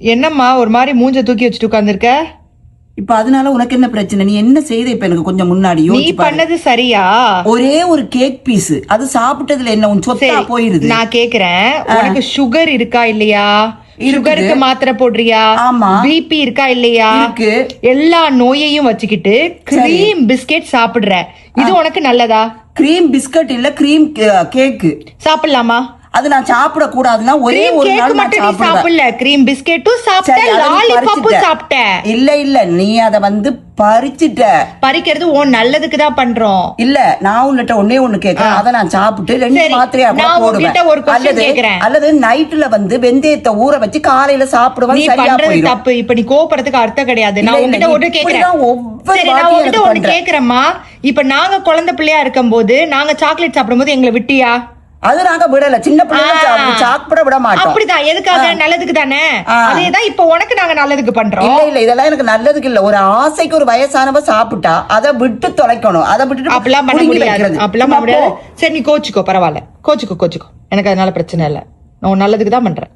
என்னம்மா ஒரு மாதிரி மூஞ்ச தூக்கி வச்சுட்டு உட்கார்ந்திருக்க? இப்ப அதனால உனக்கு என்ன பிரச்சனை? நீ என்ன செய்த இப்ப எனக்கு கொஞ்சம் முன்னாடி நீ யோசிச்சு பாரு. பண்ணது சரியா? ஒரே ஒரு கேக் பீஸ் அது சாப்பிட்டதுல என்ன உன் சொத்தா சரி, போயிருது. நான் கேக்குறேன், உனக்கு சுகர் இருக்கா இல்லையா? இருக்குது. சுகருக்கு மாத்திரை போடுறியா? ஆமா. பிபி இருக்கா இல்லையா? இருக்கு. எல்லா நோயையும் வச்சுக்கிட்டு கிரீம் பிஸ்கெட் சாப்பிடுற, இது உனக்கு நல்லதா? கிரீம் பிஸ்கட் இல்ல, கிரீம் கேக் சாப்பிடலாமா? அது நான் சாப்பிட கூடாதுன்னா ஒரே கிரீம் ஒரு கேக் நாள் நான் மட்டும் நீ சாப்பிடுவேன். சாப்பிடல, கிரீம் பிஸ்கெட்டும் சாப்பிட்ட, சரி, அதை நீ லாலிபாப்பும் பறிச்சுட்ட. சாப்பிட்ட. இல்ல நீ அத பறிச்சிட்ட. பறிக்கிறது உன் நல்லதுக்கு தான் பண்றோம். இல்ல நான் உன்கிட்ட ஒண்ணே ஒண்ணு கேக்குறேன். அத நான் சாப்பிட்டு 2 சரி, மாத்திரையா கூட நான் உன்கிட்ட ஒரு போடுவேன். question கேக்குறேன். அல்லது நைட்ல வெந்தயத்தை ஊற வச்சு காலையில சாப்பிடுவேன். நீ சரியா பண்றது போயிடும். தப்பு. இப்ப நீ கோபப்படுறதுக்கு அர்த்தம் கிடையாது. நான் இல்ல, உன்கிட்ட நீ ஒண்ணு கேக்குறேன். இப்படிதான் ஒவ்வொரு சரி, நான் வாட்டியும் உன்கிட்ட எனக்கு ஒண்ணு பண்ற. கேக்குறேம்மா. இப்ப நாங்க குழந்தை பிள்ளையா இருக்கும்போது நாங்க சாக்லேட் சாப்பிடும்போது எங்களை விட்டியா? அது நாங்க விடல. சின்ன பிள்ளைங்க சாப்பிட விட மாட்டோம். அப்படிதான். எதுக்காக? நல்லதுக்கு தானே. அதேதான் இப்ப உனக்கு நாங்க நல்லதுக்கு பண்றோம். இல்ல இதெல்லாம் எனக்கு நல்லதுக்கு இல்ல. ஒரு ஆசைக்கு ஒரு வயசானவ சாப்பிட்டா அதை விட்டு தொலைக்கணும். அதை விட்டுட்டு அப்படிலாம் பண்ண புடுங்கி முடியாது. வைக்கிறது. அப்படிலாம் பண்ண முடியாது. சரி, நீ கோச்சுக்கோ, பரவாயில்ல, கோச்சுக்கோ. எனக்கு அதனால பிரச்சனை இல்ல. நான் உன் நல்லதுக்கு தான் பண்றேன்.